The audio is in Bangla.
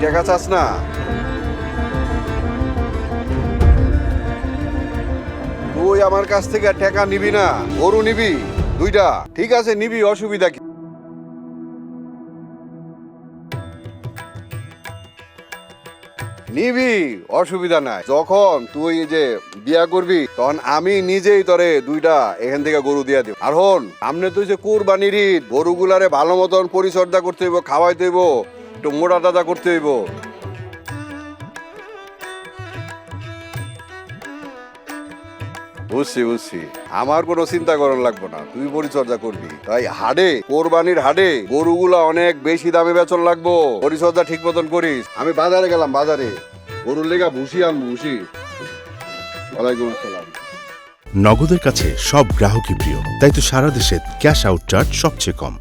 টাকা চাস না? তুই আমার কাছ থেকে টাকা নিবি না, গরু নিবি 2টা। ঠিক আছে, নিবি, অসুবিধা কি? নিবি, অসুবিধা নাই। যখন তুই যে বিয়া করবি তখন আমি নিজেই তোরে 2টা এখান থেকে গরু দিয়া দিব। আর হন, সামনে তুই যে কুরবানির ঈদ, গরুগুলারে ভালো মতন পরিচর্যা করতে হইব, খাওয়াইতে হইব, একটু মোটা টাটা করতে হইব। বুঝছি বুঝছি, আমার কোনো চিন্তা করার লাগবে না, তুই পরিচর্যা করবি। তাই হাডে, কোরবানির হাডে গরুগুলা অনেক বেশি দামে বেচন লাগবো, পরিচর্যা ঠিক মতন করিস। আমি বাজারে গেলাম, বাজারে গরুর লেগা ভুসি আনবো, ভুসি। ওয়ালাইকুম আসসালাম। নগদের কাছে সব গ্রাহকই প্রিয়, তাই তো সারা দেশে ক্যাশ আউট চার্জ সবচেয়ে কম।